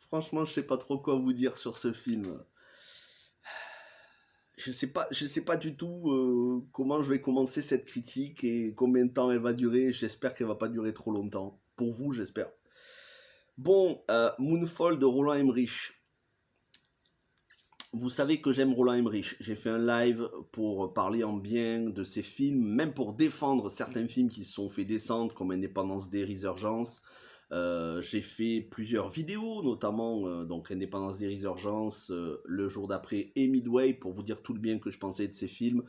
Franchement, je sais pas trop quoi vous dire sur ce film. Je sais pas du tout comment je vais commencer cette critique et combien de temps elle va durer. J'espère qu'elle va pas durer trop longtemps. Pour vous, j'espère. Bon, Moonfall de Roland Emmerich. Vous savez que j'aime Roland Emmerich. J'ai fait un live pour parler en bien de ses films, même pour défendre certains films qui se sont fait descendre, comme Indépendance Day, Résurgence. J'ai fait plusieurs vidéos, notamment donc Indépendance Day, Résurgence, le jour d'après et Midway, pour vous dire tout le bien que je pensais de ces films.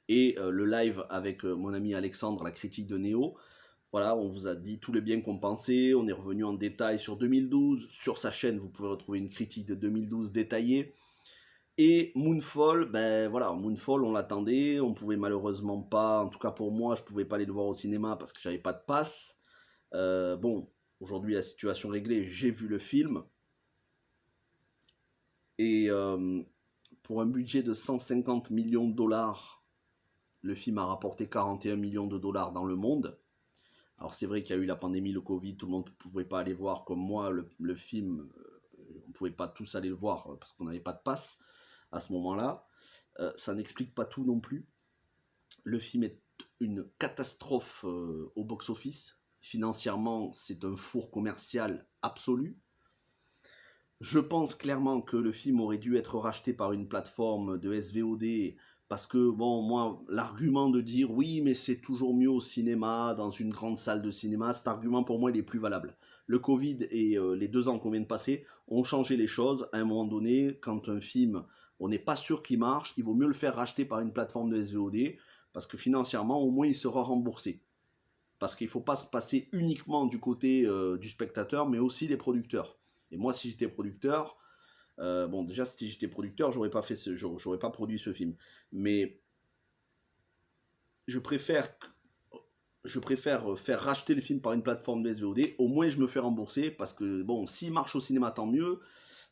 Et le live avec mon ami Alexandre, la critique de Néo. Voilà, on vous a dit tout le bien qu'on pensait. On est revenu en détail sur 2012. Sur sa chaîne, vous pouvez retrouver une critique de 2012 détaillée. Et Moonfall, ben voilà, Moonfall, on l'attendait, on pouvait malheureusement pas, en tout cas pour moi, je pouvais pas aller le voir au cinéma parce que j'avais pas de passe. Bon, aujourd'hui la situation réglée, j'ai vu le film. Et pour un budget de 150 millions de dollars, le film a rapporté 41 millions de dollars dans le monde. Alors c'est vrai qu'il y a eu la pandémie, le Covid, tout le monde ne pouvait pas aller voir comme moi le film. On ne pouvait pas tous aller le voir parce qu'on n'avait pas de passe à ce moment-là. Ça n'explique pas tout non plus. Le film est une catastrophe au box-office. Financièrement, c'est un four commercial absolu. Je pense clairement que le film aurait dû être racheté par une plateforme de SVOD parce que, bon, moi, l'argument de dire oui, mais c'est toujours mieux au cinéma, dans une grande salle de cinéma, cet argument pour moi, il est plus valable. Le Covid et les 2 ans qu'on vient de passer ont changé les choses. À un moment donné, quand un film, on n'est pas sûr qu'il marche, il vaut mieux le faire racheter par une plateforme de SVOD parce que financièrement, au moins, il sera remboursé. Parce qu'il ne faut pas se passer uniquement du côté du spectateur, mais aussi des producteurs. Et moi, si j'étais producteur, bon, déjà, si j'étais producteur, j'aurais pas produit ce film. Mais je préfère faire racheter le film par une plateforme de SVOD. Au moins, je me fais rembourser parce que, bon, s'il marche au cinéma, tant mieux.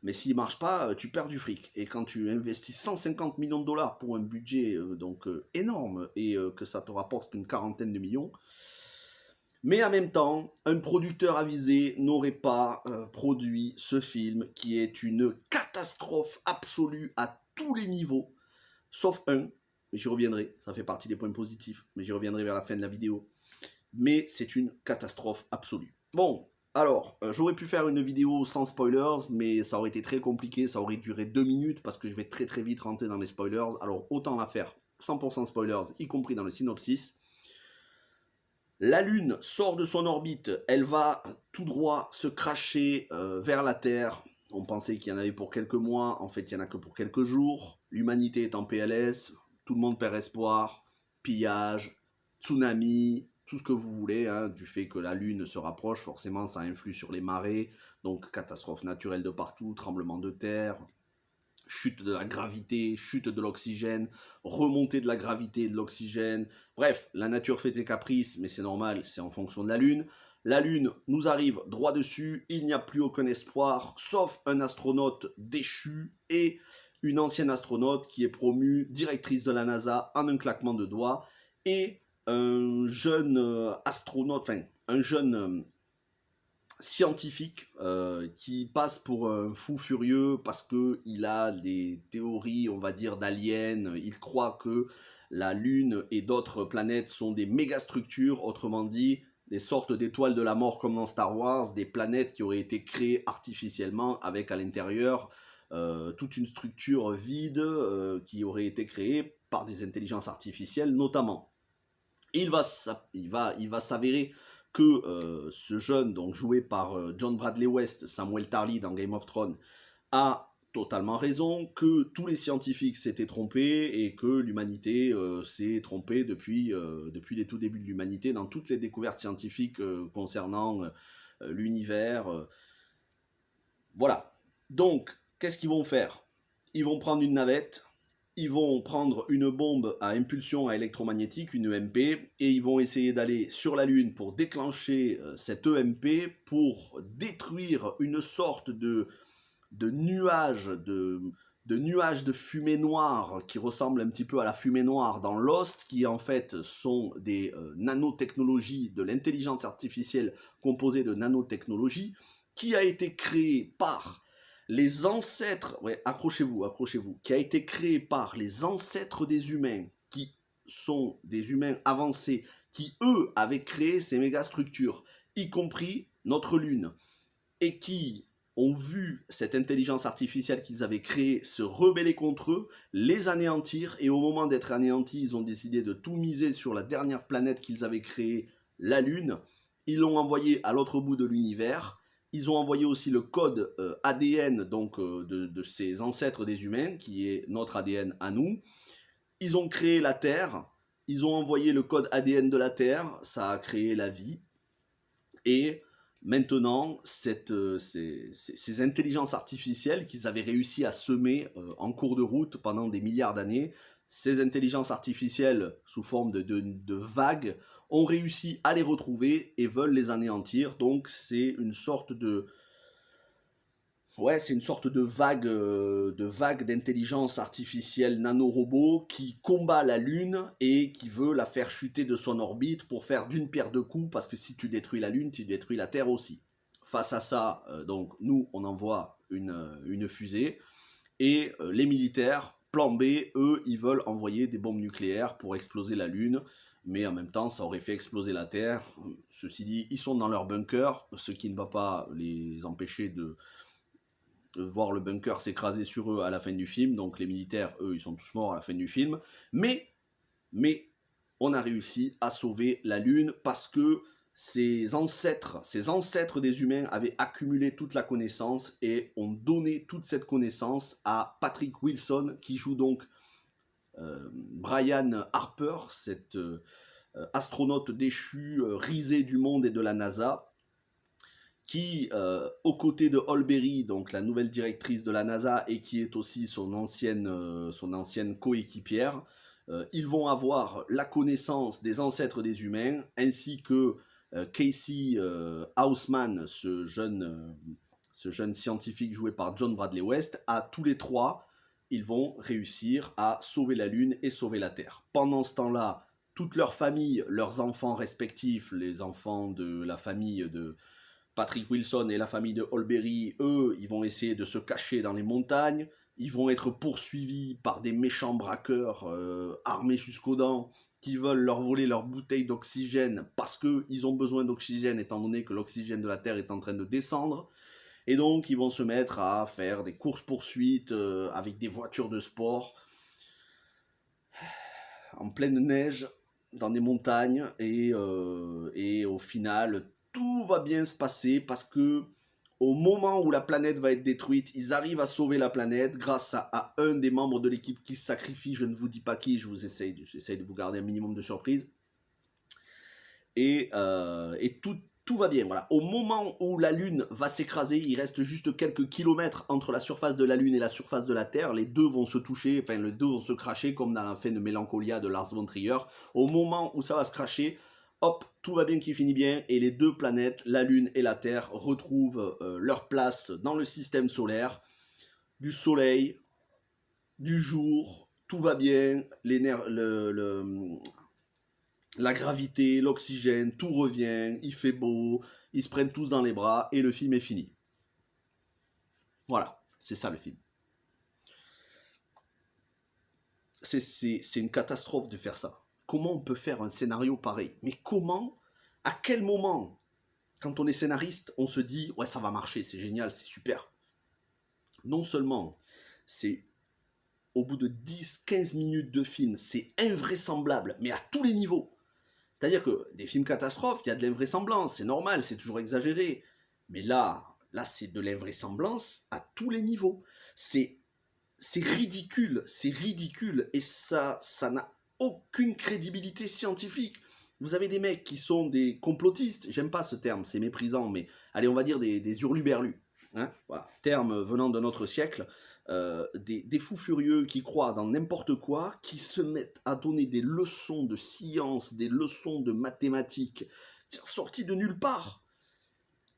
Mais s'il marche pas, tu perds du fric. Et quand tu investis 150 millions de dollars pour un budget énorme et que ça te rapporte qu'une quarantaine de millions, mais en même temps, un producteur avisé n'aurait pas produit ce film qui est une catastrophe absolue à tous les niveaux, sauf un, mais j'y reviendrai, ça fait partie des points positifs, mais j'y reviendrai vers la fin de la vidéo. Mais c'est une catastrophe absolue. Bon, alors, j'aurais pu faire une vidéo sans spoilers, mais ça aurait été très compliqué, ça aurait duré 2 minutes, parce que je vais très très vite rentrer dans les spoilers, alors autant la faire 100% spoilers, y compris dans le synopsis. La Lune sort de son orbite, elle va tout droit se cracher vers la Terre. On pensait qu'il y en avait pour quelques mois, en fait il n'y en a que pour quelques jours. L'humanité est en PLS, tout le monde perd espoir, pillage, tsunami, tout ce que vous voulez, hein, du fait que la Lune se rapproche, forcément ça influe sur les marées, donc catastrophes naturelles de partout, tremblements de terre, chute de la gravité, chute de l'oxygène, remontée de la gravité et de l'oxygène. Bref, la nature fait ses caprices, mais c'est normal, c'est en fonction de la Lune. La Lune nous arrive droit dessus, il n'y a plus aucun espoir, sauf un astronaute déchu et une ancienne astronaute qui est promue directrice de la NASA en un claquement de doigts, et un jeune astronaute, enfin un jeune scientifique qui passe pour un fou furieux parce qu'il a des théories, on va dire, d'aliens. Il croit que la Lune et d'autres planètes sont des mégastructures, autrement dit, des sortes d'étoiles de la mort comme dans Star Wars, des planètes qui auraient été créées artificiellement avec à l'intérieur toute une structure vide qui aurait été créée par des intelligences artificielles notamment. Et il va s'avérer que ce jeune, donc joué par John Bradley West, Samuel Tarly dans Game of Thrones, a totalement raison, que tous les scientifiques s'étaient trompés et que l'humanité s'est trompée depuis les tout débuts de l'humanité dans toutes les découvertes scientifiques concernant l'univers. Voilà. Donc, qu'est-ce qu'ils vont faire? Ils vont prendre une navette, ils vont prendre une bombe à impulsion électromagnétique, une EMP, et ils vont essayer d'aller sur la Lune pour déclencher cette EMP pour détruire une sorte de nuage de fumée noire qui ressemble un petit peu à la fumée noire dans Lost, qui en fait sont des nanotechnologies, de l'intelligence artificielle composée de nanotechnologies, qui a été créée par les ancêtres, ouais, accrochez-vous, qui a été créé par les ancêtres des humains, qui sont des humains avancés, qui eux avaient créé ces mégastructures, y compris notre Lune, et qui ont vu cette intelligence artificielle qu'ils avaient créée se rebeller contre eux, les anéantir, et au moment d'être anéantis, ils ont décidé de tout miser sur la dernière planète qu'ils avaient créée, la Lune. Ils l'ont envoyé à l'autre bout de l'univers. Ils ont envoyé aussi le code ADN donc, de ces ancêtres des humains, qui est notre ADN à nous. Ils ont créé la Terre. Ils ont envoyé le code ADN de la Terre. Ça a créé la vie. Et maintenant, ces intelligences artificielles qu'ils avaient réussi à semer en cours de route pendant des milliards d'années, ces intelligences artificielles sous forme de vagues ont réussi à les retrouver et veulent les anéantir. Donc c'est une sorte de... Ouais, c'est une sorte de vague d'intelligence artificielle nanorobot qui combat la Lune et qui veut la faire chuter de son orbite pour faire d'une pierre deux coups, parce que si tu détruis la Lune, tu détruis la Terre aussi. Face à ça, donc nous, on envoie une fusée, et les militaires, plan B, eux, ils veulent envoyer des bombes nucléaires pour exploser la Lune, mais en même temps, ça aurait fait exploser la Terre. Ceci dit, ils sont dans leur bunker, ce qui ne va pas les empêcher de voir le bunker s'écraser sur eux à la fin du film. Donc les militaires, eux, ils sont tous morts à la fin du film. Mais on a réussi à sauver la Lune parce que ces ancêtres des humains avaient accumulé toute la connaissance et ont donné toute cette connaissance à Patrick Wilson, qui joue donc Brian Harper, cet astronaute déchu, risé du monde et de la NASA, qui, aux côtés de Olberry, donc la nouvelle directrice de la NASA, et qui est aussi son ancienne coéquipière, ils vont avoir la connaissance des ancêtres des humains, ainsi que Casey Houseman, ce jeune scientifique joué par John Bradley West. À tous les trois, ils vont réussir à sauver la Lune et sauver la Terre. Pendant ce temps-là, toute leur famille, leurs enfants respectifs, les enfants de la famille de Patrick Wilson et la famille de Olberry, eux, ils vont essayer de se cacher dans les montagnes. Ils vont être poursuivis par des méchants braqueurs armés jusqu'aux dents, qui veulent leur voler leur bouteille d'oxygène parce qu'ils ont besoin d'oxygène, étant donné que l'oxygène de la Terre est en train de descendre. Et donc, ils vont se mettre à faire des courses-poursuites avec des voitures de sport en pleine neige, dans des montagnes. Et au final, tout va bien se passer parce que au moment où la planète va être détruite, ils arrivent à sauver la planète grâce à un des membres de l'équipe qui se sacrifie. Je ne vous dis pas qui, j'essaie de vous garder un minimum de surprise. Et tout va bien, voilà. Au moment où la Lune va s'écraser, il reste juste quelques kilomètres entre la surface de la Lune et la surface de la Terre. Les deux vont se toucher, enfin les deux vont se cracher, comme dans la fin de Mélancolia de Lars von Trier. Au moment où ça va se cracher, hop, tout va bien qui finit bien, et les deux planètes, la Lune et la Terre, retrouvent leur place dans le système solaire. Du soleil, du jour, tout va bien, la gravité, l'oxygène, tout revient, il fait beau, ils se prennent tous dans les bras, et le film est fini. Voilà, c'est ça le film. C'est une catastrophe de faire ça. Comment on peut faire un scénario pareil? Mais comment? À quel moment, quand on est scénariste, on se dit « Ouais, ça va marcher, c'est génial, c'est super ». Non seulement, c'est au bout de 10-15 minutes de film, c'est invraisemblable, mais à tous les niveaux. C'est-à-dire que des films catastrophes, il y a de l'invraisemblance, c'est normal, c'est toujours exagéré. Mais là c'est de l'invraisemblance à tous les niveaux. C'est ridicule, et ça n'a aucune crédibilité scientifique. Vous avez des mecs qui sont des complotistes, j'aime pas ce terme, c'est méprisant, mais allez, on va dire des hurluberlus, hein, voilà, terme venant d'un autre siècle, des fous furieux qui croient dans n'importe quoi, qui se mettent à donner des leçons de science, des leçons de mathématiques, sorties de nulle part,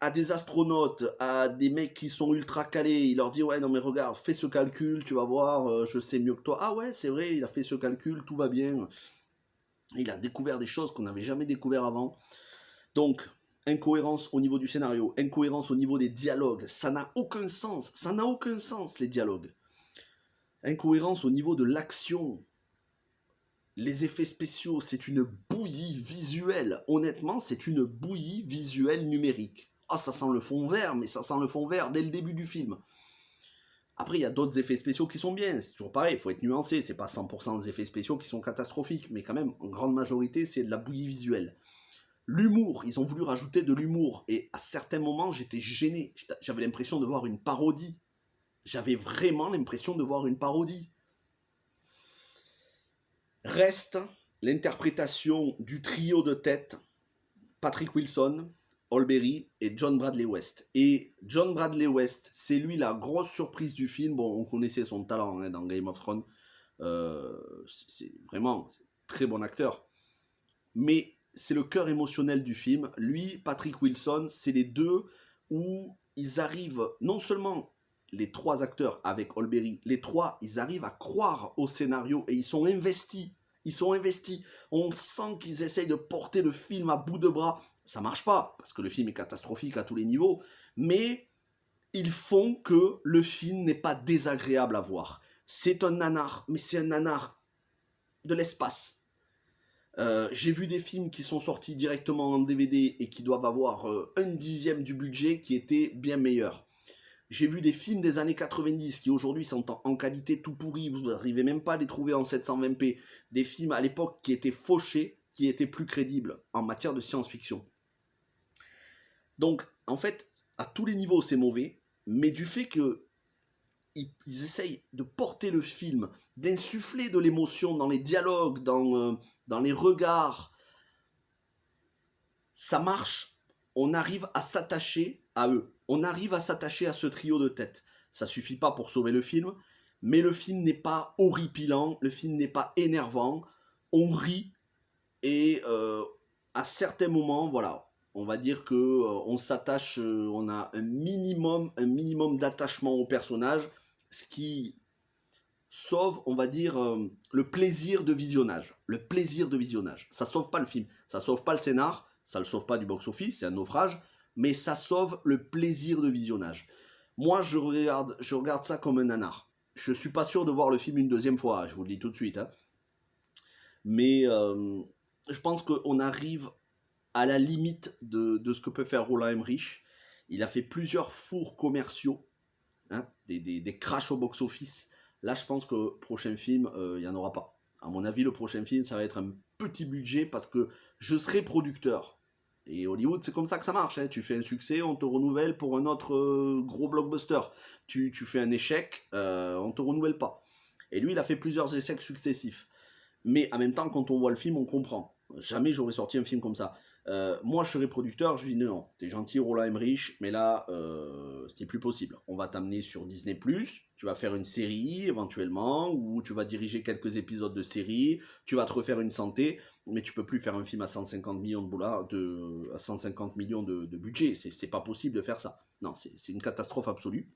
à des astronautes, à des mecs qui sont ultra calés. Il leur dit « Ouais, non mais regarde, fais ce calcul, tu vas voir, je sais mieux que toi. » Ah ouais, c'est vrai, il a fait ce calcul, tout va bien. Il a découvert des choses qu'on n'avait jamais découvert avant. Donc, incohérence au niveau du scénario, incohérence au niveau des dialogues, ça n'a aucun sens, les dialogues. Incohérence au niveau de l'action, les effets spéciaux, c'est une bouillie visuelle. Honnêtement, c'est une bouillie visuelle numérique. Ah, ça sent le fond vert, mais ça sent le fond vert dès le début du film. Après, il y a d'autres effets spéciaux qui sont bien, c'est toujours pareil, il faut être nuancé, c'est pas 100% des effets spéciaux qui sont catastrophiques, mais quand même, en grande majorité, c'est de la bouillie visuelle. L'humour, ils ont voulu rajouter de l'humour, et à certains moments, j'étais gêné, j'avais l'impression de voir une parodie. J'avais vraiment l'impression de voir une parodie. Reste l'interprétation du trio de tête, Patrick Wilson, Olberry et John Bradley West. Et John Bradley West, c'est lui la grosse surprise du film. Bon, on connaissait son talent hein, dans Game of Thrones. C'est vraiment très bon acteur. Mais c'est le cœur émotionnel du film. Lui, Patrick Wilson, c'est les deux où ils arrivent, non seulement les trois acteurs avec Olberry, les trois, ils arrivent à croire au scénario et ils sont investis. Ils sont investis. On sent qu'ils essayent de porter le film à bout de bras. Ça marche pas, parce que le film est catastrophique à tous les niveaux, mais ils font que le film n'est pas désagréable à voir. C'est un nanar, mais c'est un nanar de l'espace. J'ai vu des films qui sont sortis directement en DVD et qui doivent avoir 1/10 du budget qui étaient bien meilleurs. J'ai vu des films des années 90 qui aujourd'hui sont en qualité tout pourri, vous n'arrivez même pas à les trouver en 720p. Des films à l'époque qui étaient fauchés, qui étaient plus crédibles en matière de science-fiction. Donc, en fait, à tous les niveaux, c'est mauvais, mais du fait qu'ils essayent de porter le film, d'insuffler de l'émotion dans les dialogues, dans les regards, ça marche. On arrive à s'attacher à eux. On arrive à s'attacher à ce trio de tête. Ça suffit pas pour sauver le film, mais le film n'est pas horripilant, le film n'est pas énervant. On rit et à certains moments, voilà, on va dire que on s'attache, on a un minimum d'attachement au personnage, ce qui sauve, on va dire, le plaisir de visionnage. Le plaisir de visionnage. Ça sauve pas le film, ça sauve pas le scénar, ça le sauve pas du box-office, c'est un naufrage, mais ça sauve le plaisir de visionnage. Moi, je regarde ça comme un nanar. Je suis pas sûr de voir le film une deuxième fois, je vous le dis tout de suite. Hein. Mais je pense qu'on arrive à la limite de ce que peut faire Roland Emmerich. Il a fait plusieurs fours commerciaux, hein, des crashs au box-office. Là, je pense que prochain film, il n'y en aura pas. À mon avis, le prochain film, ça va être un petit budget parce que je serai producteur. Et Hollywood, c'est comme ça que ça marche. Hein. Tu fais un succès, on te renouvelle pour un autre gros blockbuster. Tu fais un échec, on ne te renouvelle pas. Et lui, il a fait plusieurs échecs successifs. Mais en même temps, quand on voit le film, on comprend. Jamais j'aurais sorti un film comme ça. Moi, je serais producteur, je dis non, t'es gentil Roland Emmerich, mais là, c'est plus possible. On va t'amener sur Disney+, tu vas faire une série éventuellement, ou tu vas diriger quelques épisodes de série, tu vas te refaire une santé, mais tu peux plus faire un film à 150 millions de dollars, à 150 millions de budget, c'est pas possible de faire ça. Non, c'est une catastrophe absolue.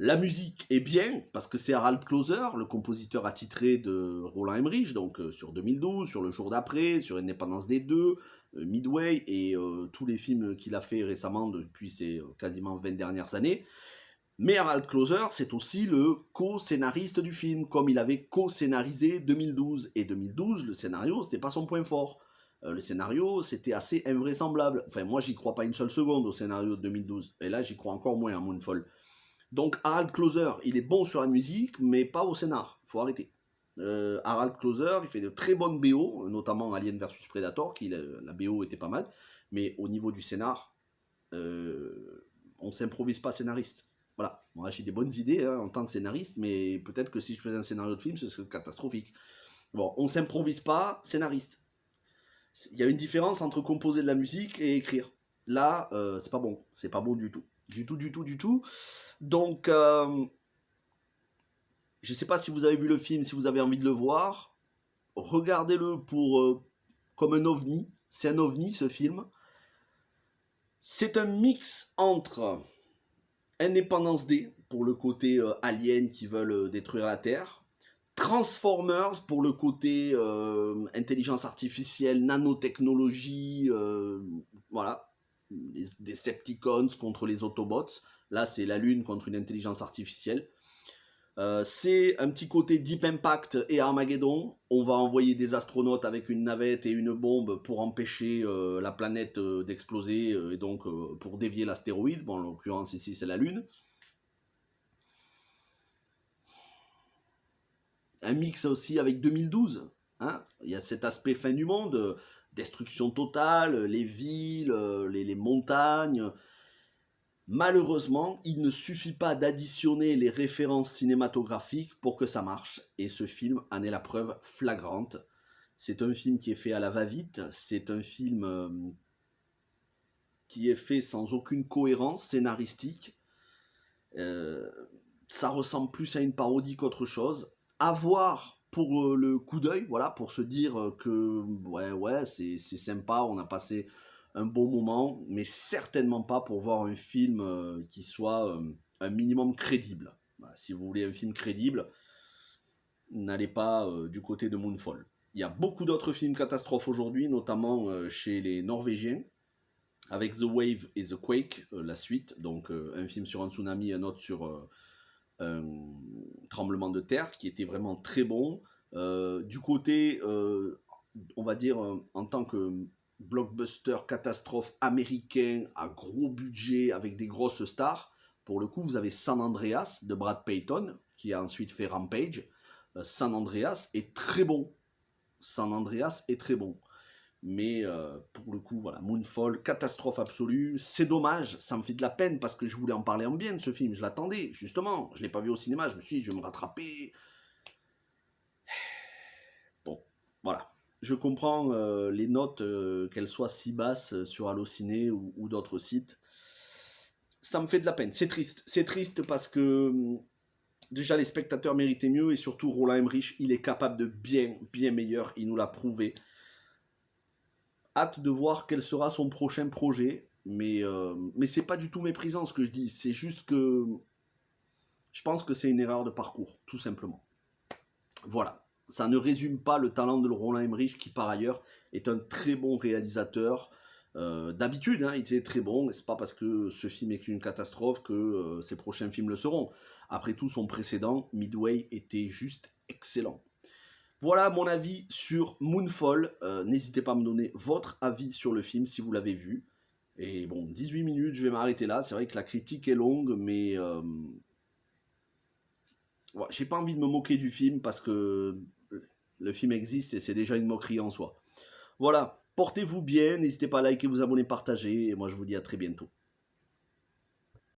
La musique est bien, parce que c'est Harald Klauser, le compositeur attitré de Roland Emmerich, donc sur 2012, sur Le Jour d'après, sur Indépendance des Deux, Midway, et tous les films qu'il a fait récemment depuis ces quasiment 20 dernières années. Mais Harald Klauser, c'est aussi le co-scénariste du film, comme il avait co-scénarisé 2012. Et 2012, le scénario, c'était pas son point fort. Le scénario, c'était assez invraisemblable. Enfin, moi, j'y crois pas une seule seconde au scénario de 2012. Et là, j'y crois encore moins à Moonfall. Donc Harald Klauser, il est bon sur la musique, mais pas au scénar. Il faut arrêter. Harald Klauser, il fait de très bonnes BO, notamment Alien vs Predator, la BO était pas mal. Mais au niveau du scénar, on s'improvise pas scénariste. Voilà, moi j'ai des bonnes idées hein, en tant que scénariste, mais peut-être que si je faisais un scénario de film, ce serait catastrophique. Bon, on s'improvise pas scénariste. Il y a une différence entre composer de la musique et écrire. Là, c'est pas bon. C'est pas bon du tout. Du tout. Donc, je sais pas si vous avez vu le film, si vous avez envie de le voir. Regardez-le comme un ovni. C'est un ovni, ce film. C'est un mix entre Indépendance D, pour le côté aliens qui veulent détruire la Terre, Transformers pour le côté intelligence artificielle, nanotechnologie, voilà, des Decepticons contre les Autobots. Là, c'est la Lune contre une intelligence artificielle. C'est un petit côté Deep Impact et Armageddon. On va envoyer des astronautes avec une navette et une bombe pour empêcher la planète d'exploser et donc pour dévier l'astéroïde. Bon, en l'occurrence ici, c'est la Lune. Un mix aussi avec 2012. Hein, il y a cet aspect fin du monde, destruction totale, les villes, les montagnes. Malheureusement, il ne suffit pas d'additionner les références cinématographiques pour que ça marche. Et ce film en est la preuve flagrante. C'est un film qui est fait à la va-vite. C'est un film qui est fait sans aucune cohérence scénaristique. Ça ressemble plus à une parodie qu'autre chose. À voir pour le coup d'œil, voilà, pour se dire que ouais, c'est sympa, on a passé un bon moment, mais certainement pas pour voir un film qui soit un minimum crédible. Voilà, si vous voulez un film crédible, n'allez pas du côté de Moonfall. Il y a beaucoup d'autres films catastrophes aujourd'hui, notamment chez les Norvégiens, avec The Wave et The Quake, la suite, donc un film sur un tsunami, un autre sur un tremblement de terre, qui était vraiment très bon. Du côté, on va dire, en tant que blockbuster catastrophe américain à gros budget avec des grosses stars, pour le coup vous avez San Andreas de Brad Payton qui a ensuite fait Rampage. San Andreas est très bon. San Andreas est très bon. Mais pour le coup, voilà, Moonfall, catastrophe absolue. C'est dommage, ça me fait de la peine parce que je voulais en parler en bien de ce film. Je l'attendais, justement. Je ne l'ai pas vu au cinéma, je me suis dit, je vais me rattraper. Bon, voilà. Je comprends les notes, qu'elles soient si basses sur Allociné ou d'autres sites. Ça me fait de la peine. C'est triste. C'est triste parce que déjà les spectateurs méritaient mieux et surtout Roland Emmerich, il est capable de bien meilleur. Il nous l'a prouvé. Hâte de voir quel sera son prochain projet. Mais c'est pas du tout méprisant ce que je dis. C'est juste que je pense que c'est une erreur de parcours, tout simplement. Voilà. Ça ne résume pas le talent de Roland Emmerich, qui par ailleurs est un très bon réalisateur. D'habitude, hein, il était très bon, et c'est pas parce que ce film est une catastrophe que ses prochains films le seront. Après tout, son précédent, Midway, était juste excellent. Voilà mon avis sur Moonfall. N'hésitez pas à me donner votre avis sur le film si vous l'avez vu. Et bon, 18 minutes, je vais m'arrêter là. C'est vrai que la critique est longue, mais ouais, j'ai pas envie de me moquer du film parce que le film existe et c'est déjà une moquerie en soi. Voilà, portez-vous bien, n'hésitez pas à liker, vous abonner, partager, et moi je vous dis à très bientôt.